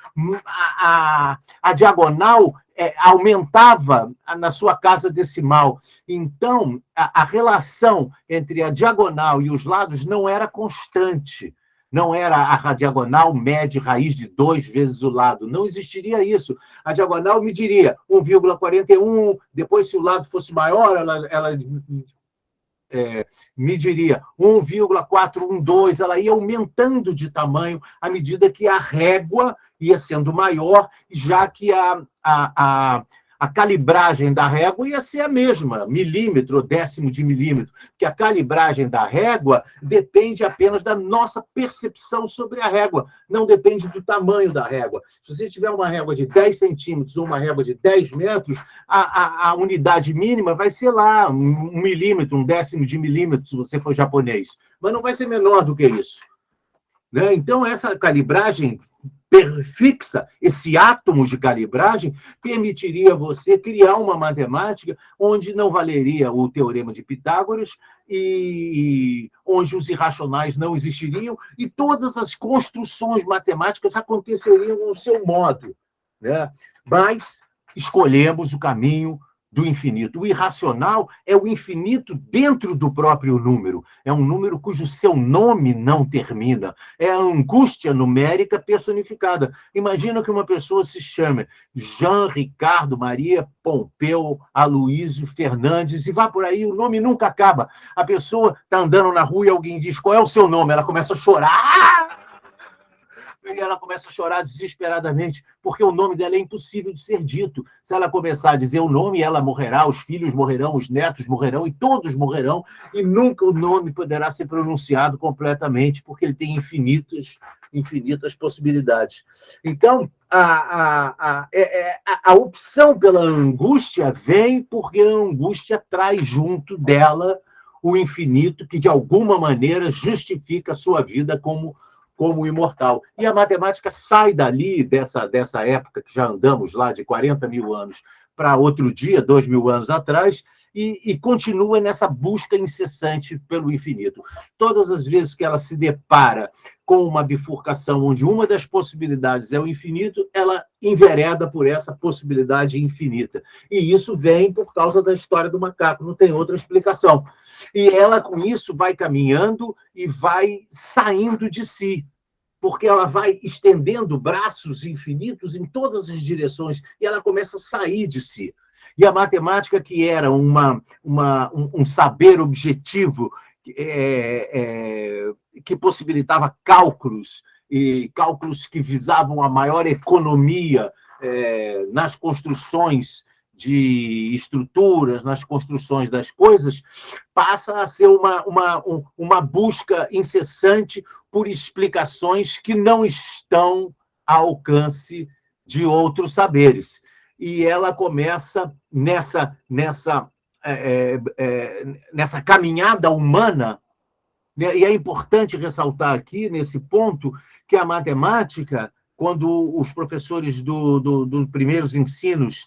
a diagonal aumentava na sua casa decimal. Então, a relação entre a diagonal e os lados não era constante. Não era a diagonal mede raiz de 2 vezes o lado. Não existiria isso. A diagonal mediria 1,41, depois, se o lado fosse maior, ela mediria 1,412, ela ia aumentando de tamanho à medida que a régua ia sendo maior, já que a calibragem da régua ia ser a mesma, milímetro ou décimo de milímetro, porque a calibragem da régua depende apenas da nossa percepção sobre a régua, não depende do tamanho da régua. Se você tiver uma régua de 10 centímetros ou uma régua de 10 metros, a unidade mínima vai ser lá, 1 milímetro, 1/10 de milímetro, se você for japonês, mas não vai ser menor do que isso. Né? Então, essa calibragem fixa, esse átomo de calibragem, permitiria você criar uma matemática onde não valeria o teorema de Pitágoras e onde os irracionais não existiriam e todas as construções matemáticas aconteceriam no seu modo. Né? Mas escolhemos o caminho do infinito. O irracional é o infinito dentro do próprio número. É um número cujo seu nome não termina. É a angústia numérica personificada. Imagina que uma pessoa se chame Jean, Ricardo, Maria, Pompeu, Aloísio, Fernandes, e vá por aí, o nome nunca acaba. A pessoa está andando na rua e alguém diz, qual é o seu nome? Ela começa a chorar. E ela começa a chorar desesperadamente, porque o nome dela é impossível de ser dito. Se ela começar a dizer o nome, ela morrerá, os filhos morrerão, os netos morrerão, e todos morrerão, e nunca o nome poderá ser pronunciado completamente, porque ele tem infinitas possibilidades. Então, a opção pela angústia vem porque a angústia traz junto dela o infinito, que de alguma maneira justifica a sua vida como imortal. E a matemática sai dali, dessa época que já andamos lá, de 40 mil anos, para outro dia, 2 mil anos atrás, e continua nessa busca incessante pelo infinito. Todas as vezes que ela se depara com uma bifurcação onde uma das possibilidades é o infinito, ela envereda por essa possibilidade infinita. E isso vem por causa da história do macaco, não tem outra explicação. E ela, com isso, vai caminhando e vai saindo de si, porque ela vai estendendo braços infinitos em todas as direções e ela começa a sair de si. E a matemática, que era um saber objetivo que possibilitava cálculos, e cálculos que visavam a maior economia nas construções de estruturas, nas construções das coisas, passa a ser uma busca incessante por explicações que não estão ao alcance de outros saberes. E ela começa nessa caminhada humana, né? E é importante ressaltar aqui, nesse ponto, que a matemática, quando os professores dos primeiros ensinos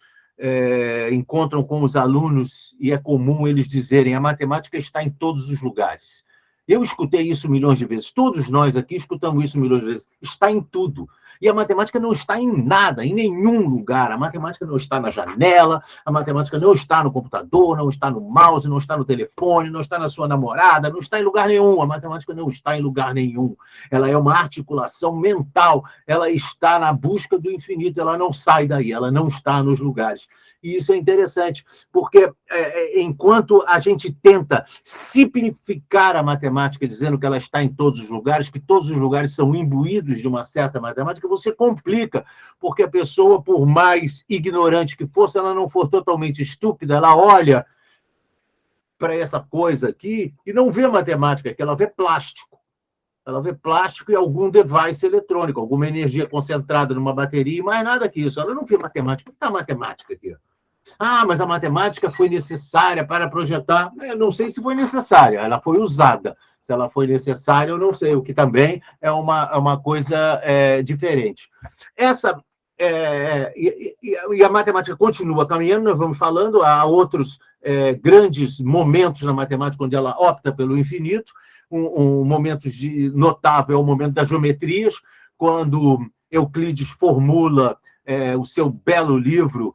encontram com os alunos, e é comum eles dizerem a matemática está em todos os lugares. Eu escutei isso milhões de vezes, todos nós aqui escutamos isso milhões de vezes. Está em tudo. E a matemática não está em nada, em nenhum lugar. A matemática não está na janela, a matemática não está no computador, não está no mouse, não está no telefone, não está na sua namorada, não está em lugar nenhum. A matemática não está em lugar nenhum. Ela é uma articulação mental, ela está na busca do infinito, ela não sai daí, ela não está nos lugares. E isso é interessante, porque enquanto a gente tenta simplificar a matemática, dizendo que ela está em todos os lugares, que todos os lugares são imbuídos de uma certa matemática, você complica, porque a pessoa, por mais ignorante que fosse, ela não for totalmente estúpida, ela olha para essa coisa aqui e não vê matemática, que ela vê plástico. Ela vê plástico e algum device eletrônico, alguma energia concentrada numa bateria, e mais nada que isso. Ela não vê matemática. O que está a matemática aqui? Ah, mas a matemática foi necessária para projetar. Eu não sei se foi necessária, ela foi usada. Se ela foi necessária, eu não sei, o que também é uma coisa diferente. E a matemática continua caminhando, nós vamos falando, há outros grandes momentos na matemática onde ela opta pelo infinito. Um momento notável é o momento das geometrias, quando Euclides formula o seu belo livro,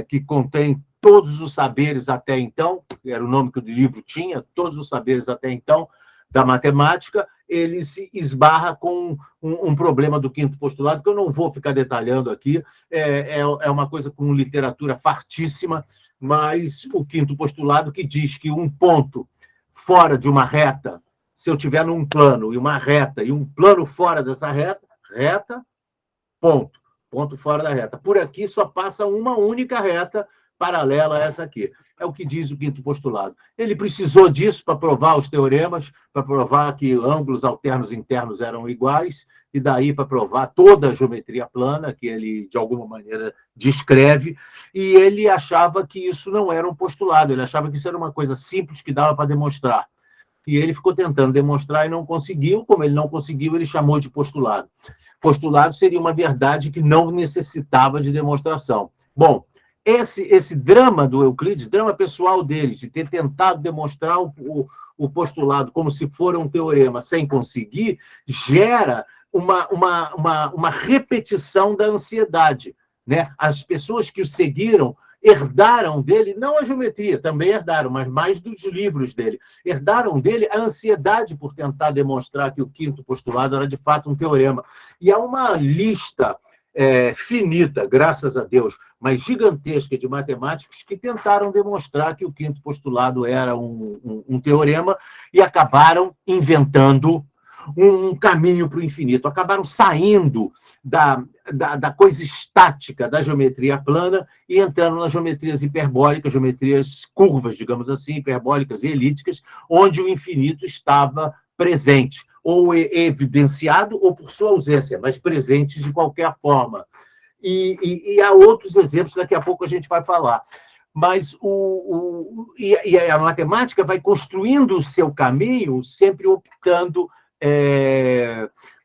que contém todos os saberes até então, era o nome que o livro tinha, todos os saberes até então, da matemática, ele se esbarra com um problema do quinto postulado, que eu não vou ficar detalhando aqui, é uma coisa com literatura fartíssima, mas o quinto postulado que diz que um ponto fora de uma reta, se eu tiver num plano e uma reta, e um plano fora dessa reta, ponto fora da reta. Por aqui só passa uma única reta paralela a essa aqui. É o que diz o quinto postulado. Ele precisou disso para provar os teoremas, para provar que ângulos alternos internos eram iguais, e daí para provar toda a geometria plana, que ele, de alguma maneira, descreve, e ele achava que isso não era um postulado, ele achava que isso era uma coisa simples que dava para demonstrar. E ele ficou tentando demonstrar e não conseguiu. Como ele não conseguiu, ele chamou de postulado. Postulado seria uma verdade que não necessitava de demonstração. Bom, esse drama do Euclides, drama pessoal dele, de ter tentado demonstrar o postulado como se for um teorema sem conseguir, gera uma repetição da ansiedade, né? As pessoas que o seguiram herdaram dele, não a geometria, também herdaram, mas mais dos livros dele. Herdaram dele a ansiedade por tentar demonstrar que o quinto postulado era, de fato, um teorema. E há uma lista finita, graças a Deus, mas gigantesca, de matemáticos que tentaram demonstrar que o quinto postulado era um teorema e acabaram inventando um caminho para o infinito, acabaram saindo da coisa estática da geometria plana e entrando nas geometrias hiperbólicas, geometrias curvas, digamos assim, hiperbólicas e elípticas, onde o infinito estava presente, ou evidenciado, ou por sua ausência, mas presente de qualquer forma. E há outros exemplos, daqui a pouco a gente vai falar. Mas a matemática vai construindo o seu caminho, sempre optando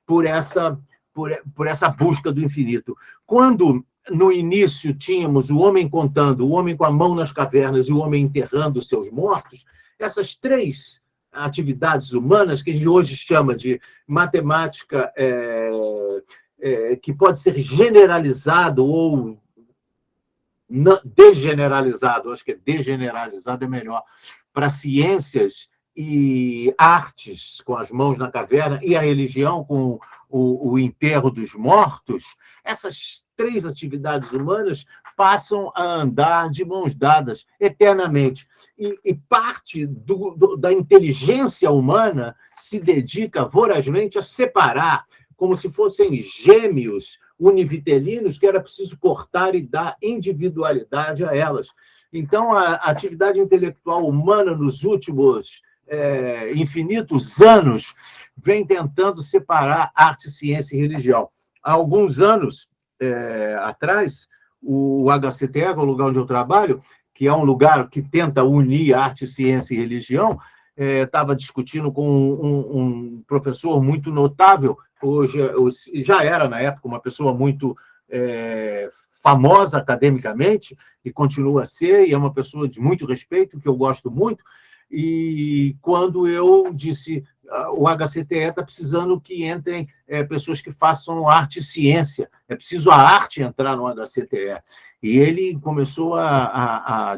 por essa busca do infinito. Quando, no início, tínhamos o homem contando, o homem com a mão nas cavernas e o homem enterrando os seus mortos, essas três atividades humanas, que a gente hoje chama de matemática, que pode ser generalizado ou degeneralizado, acho que degeneralizado é melhor, para ciências e artes, com as mãos na caverna, e a religião com o enterro dos mortos, essas três atividades humanas passam a andar de mãos dadas eternamente. E parte da inteligência humana se dedica vorazmente a separar, como se fossem gêmeos univitelinos, que era preciso cortar e dar individualidade a elas. Então, a atividade intelectual humana nos últimos infinitos anos vem tentando separar arte, ciência e religião. Há alguns anos atrás, o HCTE, o lugar onde eu trabalho, que é um lugar que tenta unir arte, ciência e religião, estava discutindo com um professor muito notável, hoje já era, na época, uma pessoa muito famosa academicamente, e continua a ser, e é uma pessoa de muito respeito, que eu gosto muito, e quando eu disse, o HCTE está precisando que entrem pessoas que façam arte e ciência, é preciso a arte entrar no HCTE. E ele começou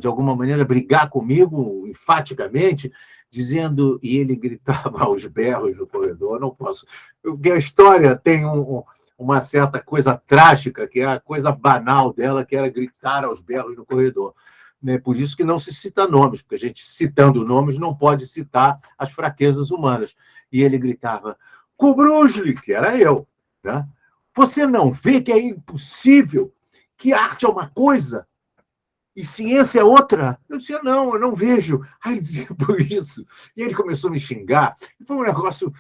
de alguma maneira, brigar comigo enfaticamente, dizendo, e ele gritava aos berros no corredor, não posso... Porque a história tem uma certa coisa trágica, que é a coisa banal dela, que era gritar aos berros no corredor. Né? Por isso que não se cita nomes, porque a gente, citando nomes, não pode citar as fraquezas humanas. E ele gritava, Kubrusli, que era eu. Né? Você não vê que é impossível, que arte é uma coisa e ciência é outra? Eu dizia, não, eu não vejo. Aí ele dizia, por isso. E ele começou a me xingar. Foi um negócio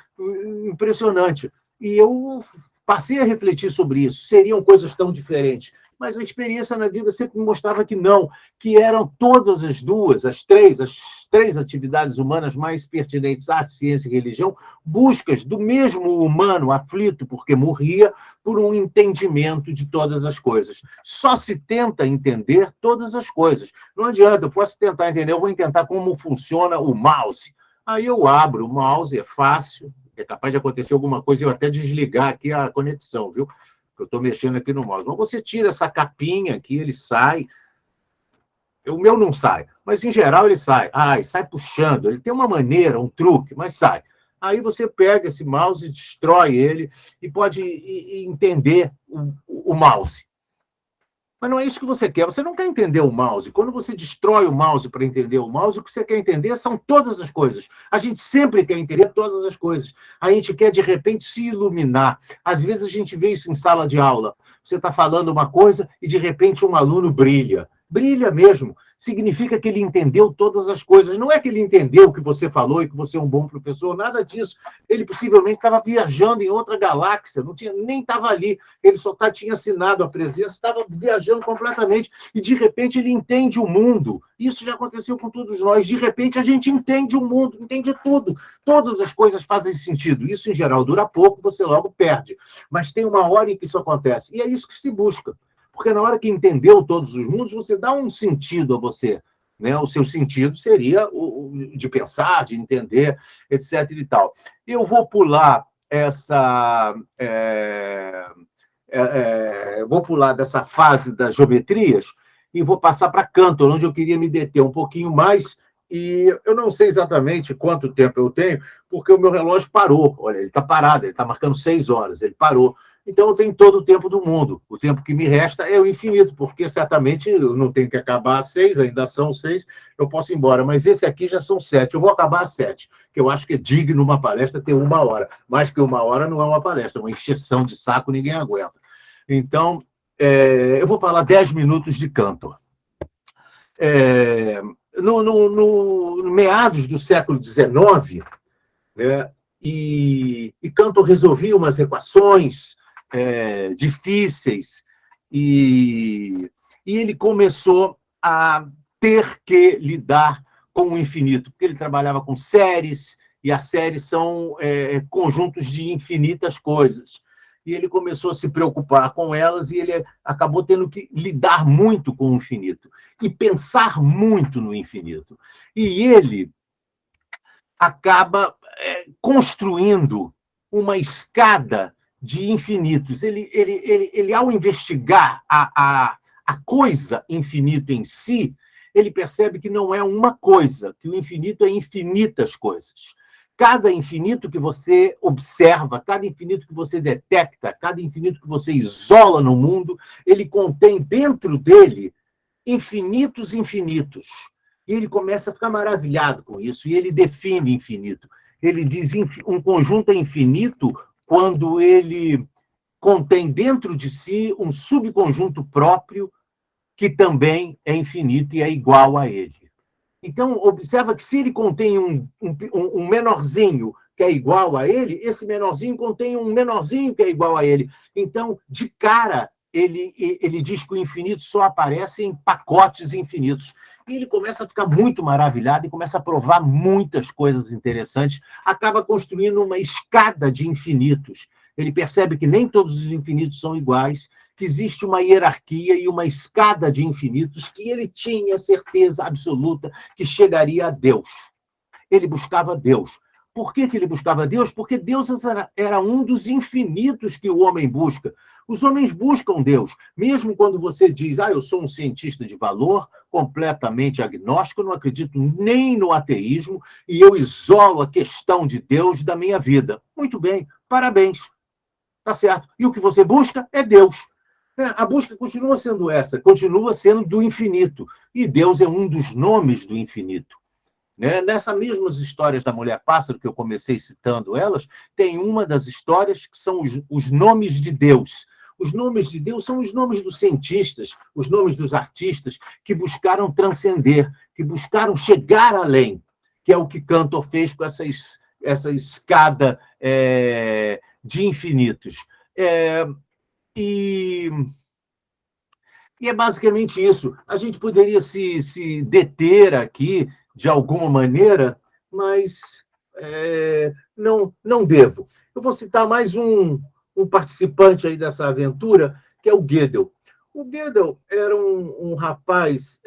impressionante. E eu passei a refletir sobre isso. Seriam coisas tão diferentes. Mas a experiência na vida sempre me mostrava que não, que eram todas as três atividades humanas mais pertinentes, arte, ciência e religião, buscas do mesmo humano aflito porque morria por um entendimento de todas as coisas. Só se tenta entender todas as coisas. Não adianta, eu posso tentar entender, eu vou tentar como funciona o mouse. Aí eu abro o mouse, é fácil, é capaz de acontecer alguma coisa e eu até desligar aqui a conexão, viu? Eu estou mexendo aqui no mouse. Mas você tira essa capinha aqui, ele sai. O meu não sai, mas em geral ele sai. E sai puxando. Ele tem uma maneira, um truque, mas sai. Aí você pega esse mouse, destrói ele e pode entender o mouse. Mas não é isso que você quer. Você não quer entender o mouse. Quando você destrói o mouse para entender o mouse, o que você quer entender são todas as coisas. A gente sempre quer entender todas as coisas. A gente quer, de repente, se iluminar. Às vezes a gente vê isso em sala de aula. Você está falando uma coisa e, de repente, um aluno brilha. Brilha mesmo. Significa que ele entendeu todas as coisas. Não é que ele entendeu o que você falou e que você é um bom professor, nada disso. Ele possivelmente estava viajando em outra galáxia, nem estava ali. Ele só tinha assinado a presença, estava viajando completamente. E, de repente, ele entende o mundo. Isso já aconteceu com todos nós. De repente, a gente entende o mundo, entende tudo. Todas as coisas fazem sentido. Isso, em geral, dura pouco, você logo perde. Mas tem uma hora em que isso acontece. E é isso que se busca. Porque na hora que entendeu todos os mundos, você dá um sentido a você. Né? O seu sentido seria o de pensar, de entender, etc. e tal. Eu vou pular vou pular dessa fase das geometrias e vou passar para Cantor, onde eu queria me deter um pouquinho mais. E eu não sei exatamente quanto tempo eu tenho, porque o meu relógio parou. Olha, ele está parado, ele está marcando 6 horas, ele parou. Então, eu tenho todo o tempo do mundo. O tempo que me resta é o infinito, porque certamente eu não tenho que acabar às 6, ainda são 6, eu posso ir embora. Mas esse aqui já são 7. Eu vou acabar às 7, que eu acho que é digno uma palestra ter 1 hora. Mais que 1 hora não é uma palestra, é uma encheção de saco, ninguém aguenta. Então, eu vou falar 10 minutos de Cantor. No meados do século XIX, né, e Cantor resolvia umas equações difíceis, e ele começou a ter que lidar com o infinito, porque ele trabalhava com séries, e as séries são conjuntos de infinitas coisas. E ele começou a se preocupar com elas, e ele acabou tendo que lidar muito com o infinito, e pensar muito no infinito. E ele acaba construindo uma escada de infinitos. Ele ao investigar a coisa infinito em si, ele percebe que não é uma coisa, que o infinito é infinitas coisas. Cada infinito que você observa, cada infinito que você detecta, cada infinito que você isola no mundo, ele contém dentro dele infinitos infinitos. E ele começa a ficar maravilhado com isso, e ele define infinito. Ele diz um conjunto é infinito quando ele contém dentro de si um subconjunto próprio que também é infinito e é igual a ele. Então, observa que se ele contém um menorzinho que é igual a ele, esse menorzinho contém um menorzinho que é igual a ele. Então, de cara, ele diz que o infinito só aparece em pacotes infinitos. E ele começa a ficar muito maravilhado e começa a provar muitas coisas interessantes, acaba construindo uma escada de infinitos. Ele percebe que nem todos os infinitos são iguais, que existe uma hierarquia e uma escada de infinitos, que ele tinha certeza absoluta que chegaria a Deus. ele buscava Deus. Por que ele buscava Deus? Porque Deus era um dos infinitos que o homem busca. Os homens buscam Deus. Mesmo quando você diz, eu sou um cientista de valor, completamente agnóstico, eu não acredito nem no ateísmo, e eu isolo a questão de Deus da minha vida. Muito bem, parabéns. Tá certo. E o que você busca é Deus. A busca continua sendo essa, continua sendo do infinito. E Deus é um dos nomes do infinito. Nessas mesmas histórias da Mulher Pássaro, que eu comecei citando elas, tem uma das histórias que são os nomes de Deus. Os nomes de Deus são os nomes dos cientistas, os nomes dos artistas que buscaram transcender, que buscaram chegar além, que é o que Cantor fez com essa escada de infinitos. E é basicamente isso. A gente poderia se deter aqui de alguma maneira, mas não devo. Eu vou citar mais um participante aí dessa aventura, que é o Gödel. O Gödel era um rapaz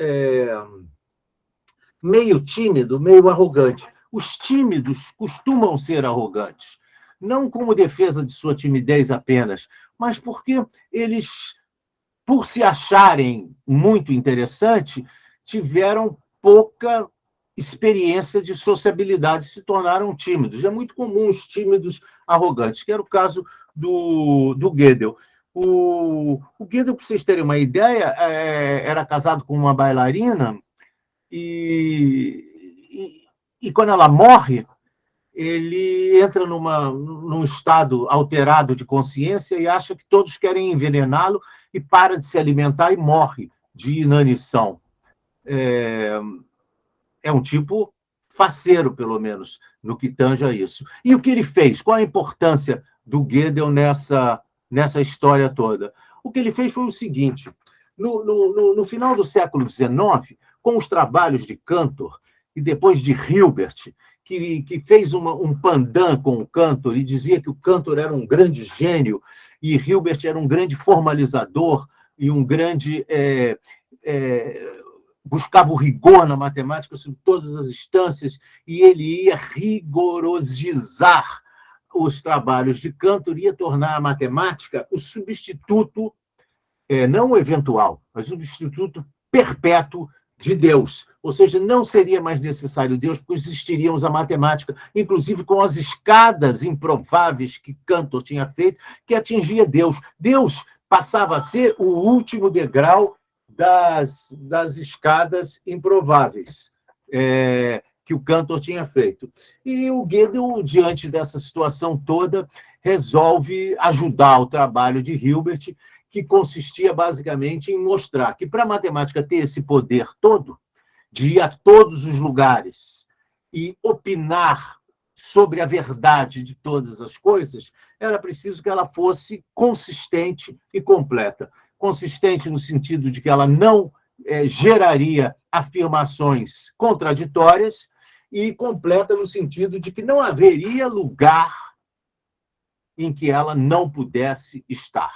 meio tímido, meio arrogante. Os tímidos costumam ser arrogantes, não como defesa de sua timidez apenas, mas porque eles, por se acharem muito interessante, tiveram pouca experiência de sociabilidade, se tornaram tímidos. É muito comum os tímidos arrogantes, que era o caso do Gödel. O Gödel, para vocês terem uma ideia, era casado com uma bailarina e quando ela morre, ele entra num estado alterado de consciência e acha que todos querem envenená-lo e para de se alimentar e morre de inanição. É um tipo faceiro, pelo menos, no que tange a isso. E o que ele fez? Qual a importância do Gödel nessa história toda? O que ele fez foi o seguinte: no final do século XIX, com os trabalhos de Cantor e depois de Hilbert, que fez um pandan com o Cantor e dizia que o Cantor era um grande gênio e Hilbert era um grande formalizador e um grande... buscava o rigor na matemática sobre todas as instâncias e ele ia rigorosizar os trabalhos de Cantor, ia tornar a matemática o substituto, não eventual, mas o substituto perpétuo de Deus. Ou seja, não seria mais necessário Deus, porque existiríamos a matemática, inclusive com as escadas improváveis que Cantor tinha feito, que atingia Deus. Deus passava a ser o último degrau das escadas improváveis que o Cantor tinha feito. E o Gödel, diante dessa situação toda, resolve ajudar o trabalho de Hilbert, que consistia basicamente em mostrar que, para a matemática ter esse poder todo, de ir a todos os lugares e opinar sobre a verdade de todas as coisas, era preciso que ela fosse consistente e completa. Consistente no sentido de que ela não geraria afirmações contraditórias e completa no sentido de que não haveria lugar em que ela não pudesse estar.